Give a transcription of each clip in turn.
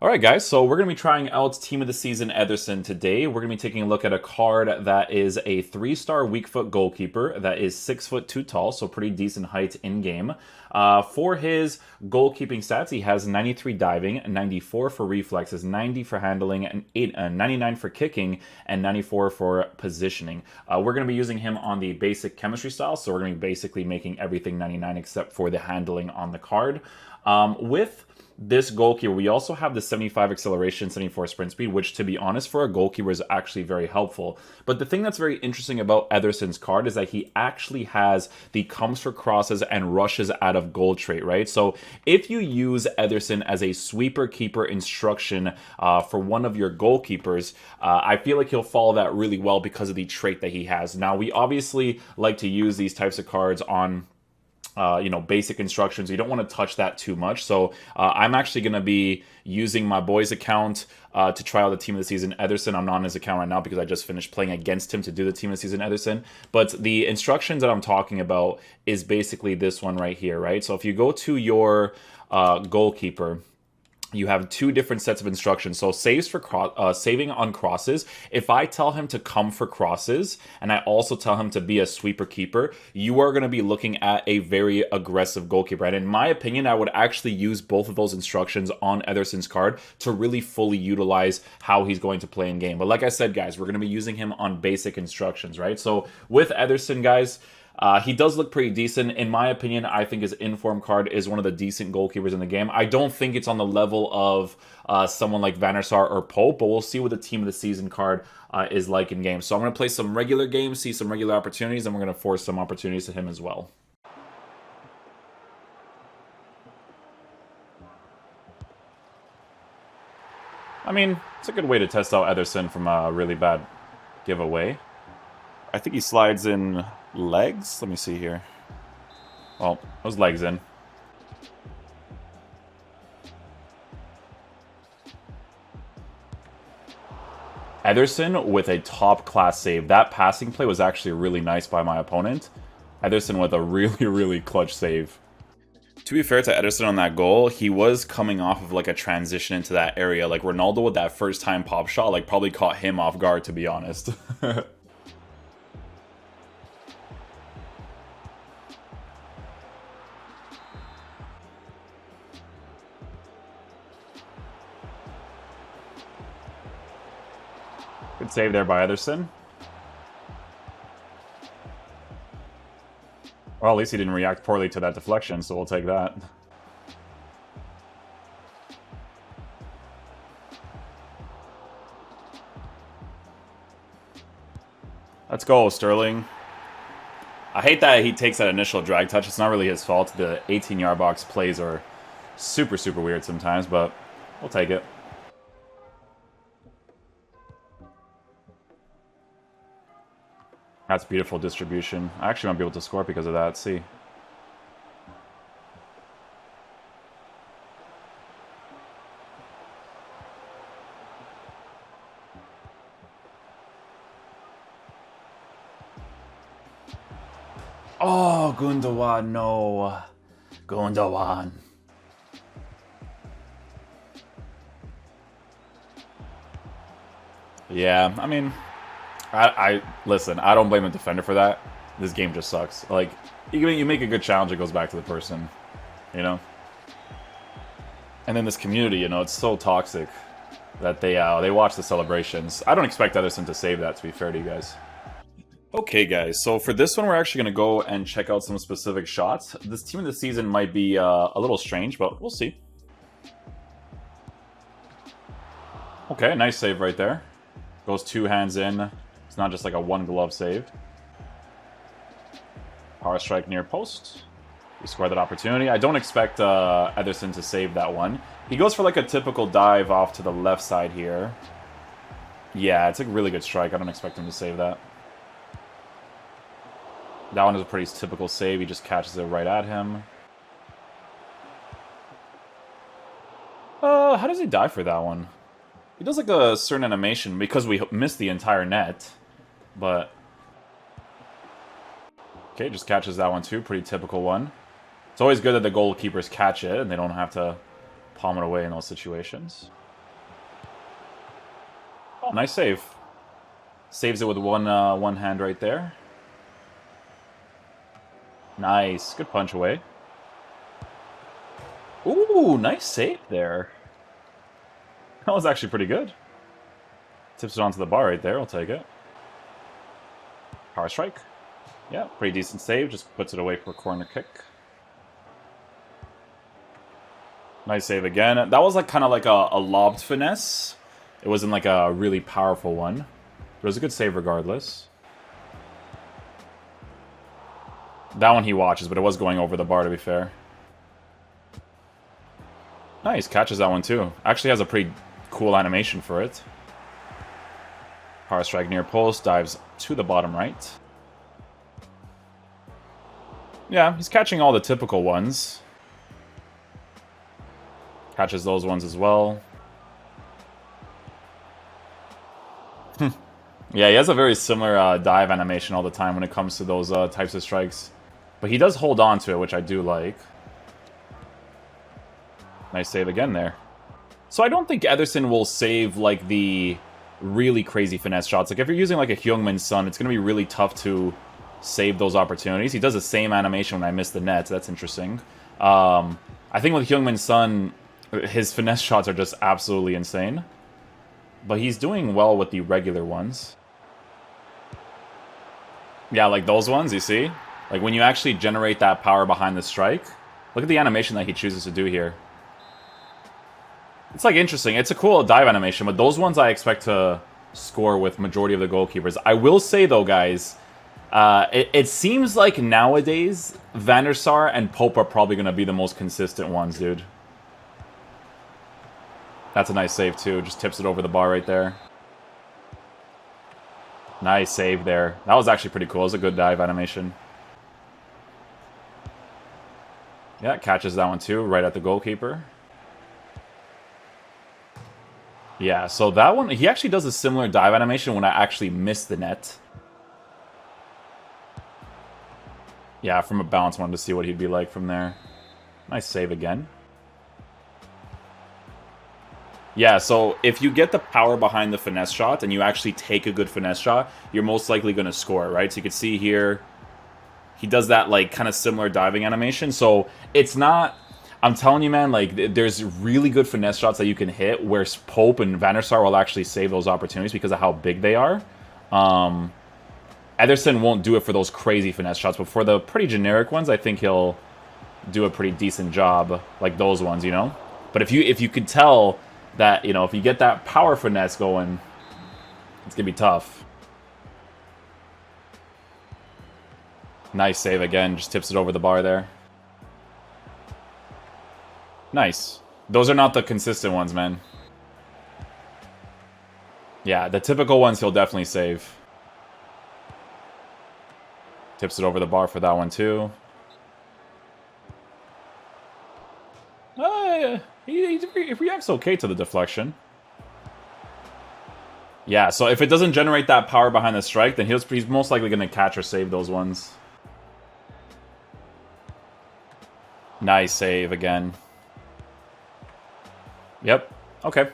Alright guys, so we're going to be trying out Team of the Season Ederson today. We're going to be taking a look at a card that is a 3-star weak foot goalkeeper that is 6 foot 2 tall, so pretty decent height in game. For his goalkeeping stats, he has 93 diving, 94 for reflexes, 90 for handling, and 99 for kicking, and 94 for positioning. We're going to be using him on the basic chemistry style, so we're going to be basically making everything 99 except for the handling on the card. With this goalkeeper, we also have the 75 acceleration, 74 sprint speed, which, to be honest, for a goalkeeper is actually very helpful. But the thing that's very interesting about Ederson's card is that he actually has the comes for crosses and rushes out of goal trait, right? So if you use Ederson as a sweeper keeper instruction for one of your goalkeepers, I feel like he'll follow that really well because of the trait that he has. Now, we obviously like to use these types of cards on basic instructions. You don't want to touch that too much. So I'm actually going to be using my boy's account to try out the Team of the Season Ederson. I'm not on his account right now because I just finished playing against him to do the Team of the Season Ederson. But the instructions that I'm talking about is basically this one right here, right? So if you go to your goalkeeper, you have two different sets of instructions. So saves for saving on crosses. If I tell him to come for crosses, and I also tell him to be a sweeper keeper, you are going to be looking at a very aggressive goalkeeper. And in my opinion, I would actually use both of those instructions on Ederson's card to really fully utilize how he's going to play in game. But like I said, guys, we're going to be using him on basic instructions, right? So with Ederson, guys, he does look pretty decent. In my opinion, I think his inform card is one of the decent goalkeepers in the game. I don't think it's on the level of someone like Van der Sar or Pope, but we'll see what the Team of the Season card is like in game. So I'm going to play some regular games, see some regular opportunities, and we're going to force some opportunities to him as well. I mean, it's a good way to test out Ederson from a really bad giveaway. I think he slides in legs. Let me see here. Well, those legs in. Ederson with a top-class save. That passing play was actually really nice by my opponent. Ederson with a really, really clutch save. To be fair to Ederson on that goal, he was coming off of like a transition into that area. Like Ronaldo with that first-time pop shot, like probably caught him off guard, to be honest. Good save there by Ederson. Well, at least he didn't react poorly to that deflection, so we'll take that. Let's go, Sterling. I hate that he takes that initial drag touch. It's not really his fault. The 18-yard box plays are super, super weird sometimes, but we'll take it. That's beautiful distribution. I actually might be able to score because of that. Let's see. Oh, Gundogan, no. Gundogan. Yeah, I mean, listen, I don't blame the defender for that. This game just sucks. Like, you make a good challenge, it goes back to the person, you know? And then this community, you know, it's so toxic that they watch the celebrations. I don't expect Ederson to save that, to be fair to you guys. Okay, guys, so for this one, we're actually going to go and check out some specific shots. This Team of the Season might be a little strange, but we'll see. Okay, nice save right there. Goes two hands in. It's not just like a one-glove save. Power strike near post. We scored that opportunity. I don't expect Ederson to save that one. He goes for like a typical dive off to the left side here. Yeah, it's a really good strike. I don't expect him to save that. That one is a pretty typical save. He just catches it right at him. How does he die for that one? He does like a certain animation because we missed the entire net. But okay, just catches that one too. Pretty typical one. It's always good that the goalkeepers catch it and they don't have to palm it away in those situations. Oh, nice save. Saves it with one hand right there. Nice. Good punch away. Ooh, nice save there. That was actually pretty good. Tips it onto the bar right there. I'll take it. Power strike. Yeah, pretty decent save. Just puts it away for a corner kick. Nice save again. That was like kind of like a lobbed finesse. It wasn't like a really powerful one. But it was a good save regardless. That one he watches, but it was going over the bar to be fair. Nice, catches that one too. Actually has a pretty cool animation for it. Power strike near post, dives to the bottom right. Yeah, he's catching all the typical ones. Catches those ones as well. Yeah, he has a very similar dive animation all the time when it comes to those types of strikes. But he does hold on to it, which I do like. Nice save again there. So I don't think Ederson will save like the really crazy finesse shots. Like if you're using like a Heung-min Son, it's going to be really tough to save those opportunities. He does the same animation when I miss the net. So that's interesting. I think with Heung-min Son, his finesse shots are just absolutely insane. But he's doing well with the regular ones. Yeah, like those ones, you see? Like when you actually generate that power behind the strike, look at the animation that he chooses to do here. It's like interesting. It's a cool dive animation, but those ones I expect to score with majority of the goalkeepers. I will say though, guys, it seems like nowadays Van der Sar and Pope are probably going to be the most consistent ones, dude. That's a nice save too. Just tips it over the bar right there. Nice save there. That was actually pretty cool. It was a good dive animation. Yeah, catches that one too, right at the goalkeeper. Yeah, so that one, he actually does a similar dive animation when I actually miss the net. Yeah, from a bounce, wanted to see what he'd be like from there. Nice save again. Yeah, so if you get the power behind the finesse shot and you actually take a good finesse shot, you're most likely going to score, right? So you can see here, he does that like kind of similar diving animation. So it's not... I'm telling you, man, like, there's really good finesse shots that you can hit where Pope and Van der Sar will actually save those opportunities because of how big they are. Ederson won't do it for those crazy finesse shots, but for the pretty generic ones, I think he'll do a pretty decent job, like those ones, you know? But if you could tell that, you know, if you get that power finesse going, it's going to be tough. Nice save again, just tips it over the bar there. Nice. Those are not the consistent ones, man. Yeah, the typical ones he'll definitely save. Tips it over the bar for that one, too. He reacts okay to the deflection. Yeah, so if it doesn't generate that power behind the strike, then he's most likely going to catch or save those ones. Nice save again. Yep. Okay.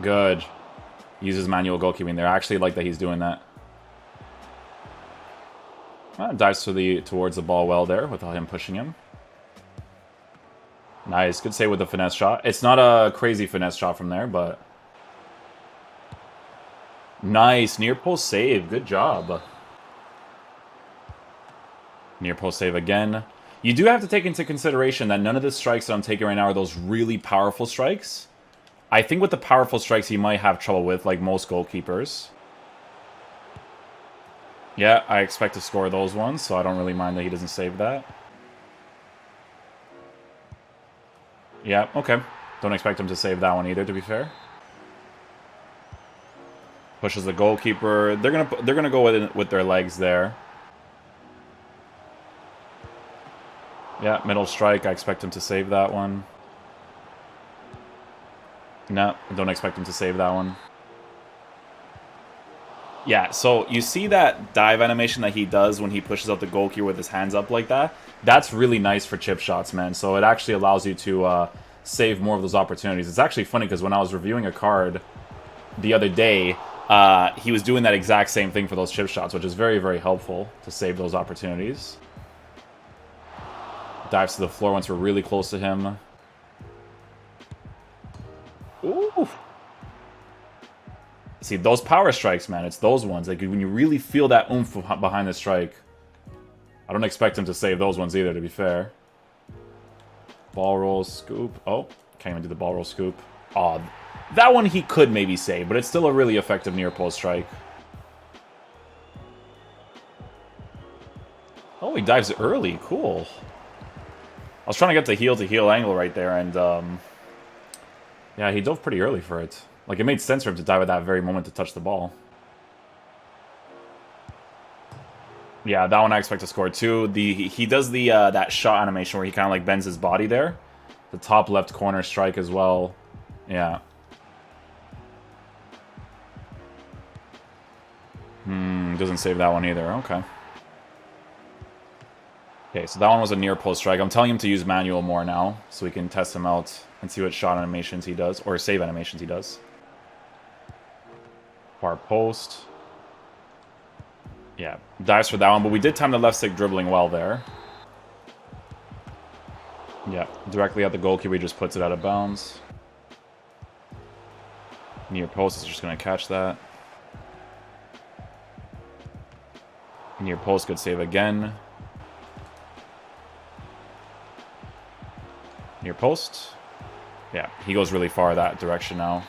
Good. Uses manual goalkeeping there. I actually like that he's doing that. Dives towards the ball well there without him pushing him. Nice. Good save with the finesse shot. It's not a crazy finesse shot from there, but... Nice. Near post save. Good job. Near post save again. You do have to take into consideration that none of the strikes that I'm taking right now are those really powerful strikes. I think with the powerful strikes he might have trouble with, like most goalkeepers. Yeah, I expect to score those ones, so I don't really mind that he doesn't save that. Yeah, okay. Don't expect him to save that one either, to be fair. Pushes the goalkeeper. They're gonna go with their legs there. Yeah, middle strike. I expect him to save that one. No, I don't expect him to save that one. Yeah, so you see that dive animation that he does when he pushes up the goalkeeper with his hands up like that? That's really nice for chip shots, man. So it actually allows you to save more of those opportunities. It's actually funny because when I was reviewing a card the other day, he was doing that exact same thing for those chip shots, which is very, very helpful to save those opportunities. Dives to the floor once we're really close to him. Ooh. See, those power strikes, man, it's those ones. Like, when you really feel that oomph behind the strike. I don't expect him to save those ones either, to be fair. Ball roll, scoop. Oh, can't even do the ball roll, scoop. Oh, that one he could maybe save, but it's still a really effective near post strike. Oh, he dives early. Cool. I was trying to get the heel-to-heel angle right there, and yeah, he dove pretty early for it. Like, it made sense for him to dive at that very moment to touch the ball. Yeah, that one I expect to score too. He does the that shot animation where he kind of like bends his body there. The top left corner strike as well. Yeah. Doesn't save that one either. Okay. Okay, so that one was a near post strike. I'm telling him to use manual more now, so we can test him out and see what shot animations he does, or save animations he does. Far post. Yeah, dives for that one, but we did time the left stick dribbling well there. Yeah, directly at the goalkeeper, he just puts it out of bounds. Near post is just going to catch that. Near post, good save again. Near post. Yeah, he goes really far that direction now.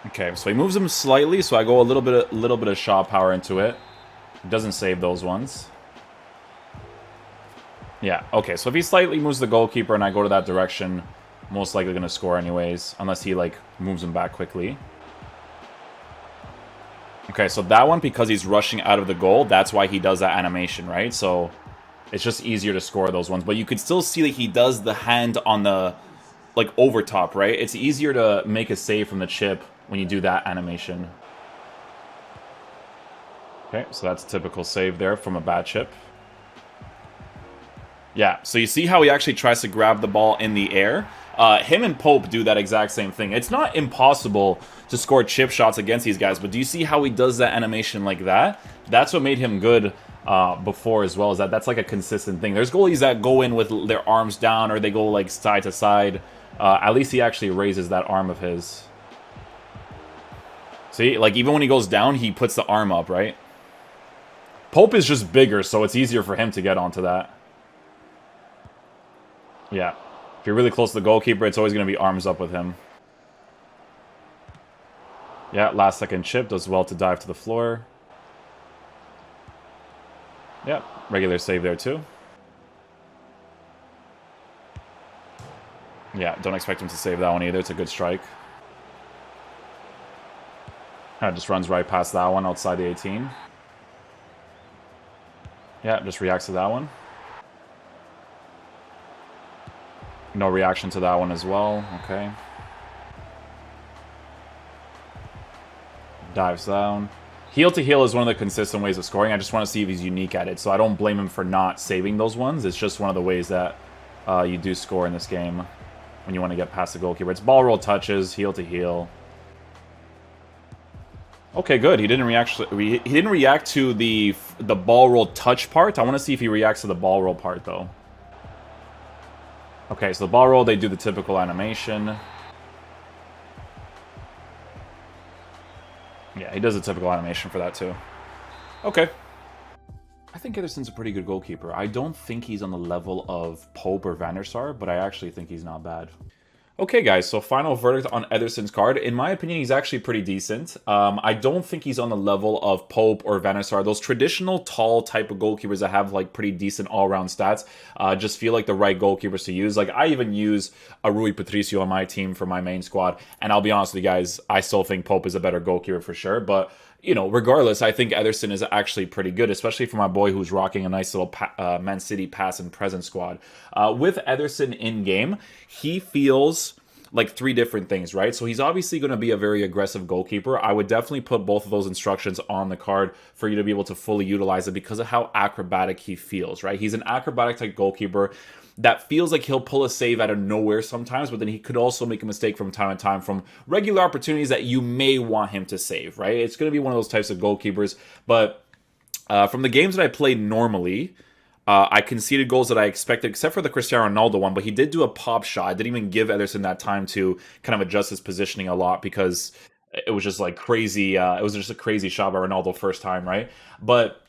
Okay, so he moves him slightly, so I go a little bit of shot power into it. Doesn't save those ones. Yeah, okay, so if he slightly moves the goalkeeper and I go to that direction, most likely going to score anyways, unless he, like, moves him back quickly. Okay, so that one, because he's rushing out of the goal, that's why he does that animation, right? So it's just easier to score those ones. But you could still see that he does the hand on the, like, over top, right? It's easier to make a save from the chip when you do that animation. Okay, so that's a typical save there from a bad chip. Yeah, so you see how he actually tries to grab the ball in the air? Him and Pope do that exact same thing. It's not impossible to score chip shots against these guys, but do you see how he does that animation like that? That's what made him good before as well, is that's like a consistent thing. There's goalies that go in with their arms down, or they go like side to side. At least he actually raises that arm of his. See, like even when he goes down, he puts the arm up, right? Pope is just bigger, so it's easier for him to get onto that. Yeah. If you're really close to the goalkeeper, it's always going to be arms up with him. Yeah, last second chip. Does well to dive to the floor. Yeah, regular save there too. Yeah, don't expect him to save that one either. It's a good strike. Just runs right past that one outside the 18. Yeah, just reacts to that one. No reaction to that one as well. Okay. Dives down. Heel to heel is one of the consistent ways of scoring. I just want to see if he's unique at it. So I don't blame him for not saving those ones. It's just one of the ways that you do score in this game when you want to get past the goalkeeper. It's ball roll touches, heel to heel. Okay, good. He didn't react to the ball roll touch part. I want to see if he reacts to the ball roll part though. Okay, so the ball roll, they do the typical animation. Yeah, he does a typical animation for that too. Okay. I think Ederson's a pretty good goalkeeper. I don't think he's on the level of Pope or Van der Sar, but I actually think he's not bad. Okay, guys, so final verdict on Ederson's card. In my opinion, he's actually pretty decent. I don't think he's on the level of Pope or Van der Sar. Those traditional tall type of goalkeepers that have like pretty decent all-around stats just feel like the right goalkeepers to use. Like, I even use a Rui Patricio on my team for my main squad, and I'll be honest with you guys, I still think Pope is a better goalkeeper for sure, but you know, regardless, I think Ederson is actually pretty good, especially for my boy who's rocking a nice little Man City pass and present squad. With Ederson in-game, he feels like three different things, right? So he's obviously going to be a very aggressive goalkeeper. I would definitely put both of those instructions on the card for you to be able to fully utilize it because of how acrobatic he feels, right? He's an acrobatic type goalkeeper. that feels like he'll pull a save out of nowhere sometimes, but then he could also make a mistake from time to time from regular opportunities that you may want him to save, right? It's going to be one of those types of goalkeepers. But from the games that I played normally, I conceded goals that I expected, except for the Cristiano Ronaldo one, but he did do a pop shot. I didn't even give Ederson that time to kind of adjust his positioning a lot because it was just like crazy. It was just a crazy shot by Ronaldo first time, right? But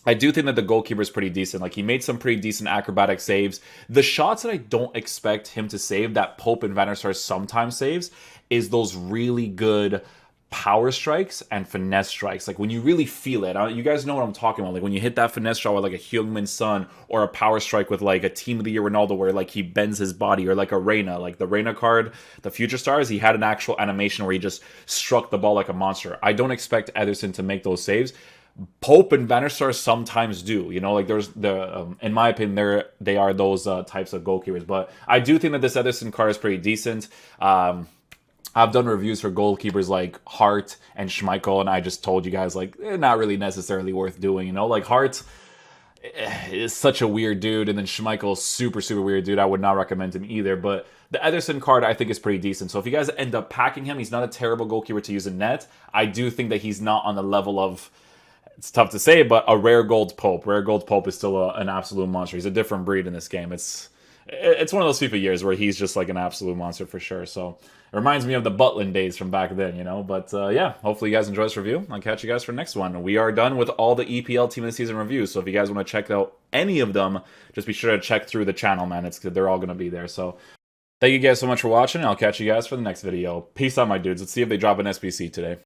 I do think that the goalkeeper is pretty decent. Like, he made some pretty decent acrobatic saves. The shots that I don't expect him to save, that Pope and Van der Sar sometimes saves, is those really good power strikes and finesse strikes. Like, when you really feel it, you guys know what I'm talking about. Like, when you hit that finesse shot with like a Heung-min Son, or a power strike with like a Team of the Year Ronaldo, where like he bends his body, or like a Reina, like the Reina card, the Future Stars, he had an actual animation where he just struck the ball like a monster. I don't expect Ederson to make those saves. Pope and Van der Sar sometimes do, you know, like there's in my opinion, they are those types of goalkeepers. But I do think that this Ederson card is pretty decent. I've done reviews for goalkeepers like Hart and Schmeichel, and I just told you guys, like, not really necessarily worth doing, you know, like Hart is such a weird dude, and then Schmeichel is super, super weird dude. I would not recommend him either, but the Ederson card I think is pretty decent. So if you guys end up packing him, he's not a terrible goalkeeper to use in net. I do think that he's not on the level of, it's tough to say, but a rare gold Pope. Rare gold Pope is still an absolute monster. He's a different breed in this game. It's one of those FIFA years where he's just like an absolute monster for sure. So it reminds me of the Butlin days from back then, you know. But yeah, hopefully you guys enjoy this review. I'll catch you guys for the next one. We are done with all the EPL Team of the Season reviews. So if you guys want to check out any of them, just be sure to check through the channel, man. They're all going to be there. So thank you guys so much for watching. I'll catch you guys for the next video. Peace out, my dudes. Let's see if they drop an SBC today.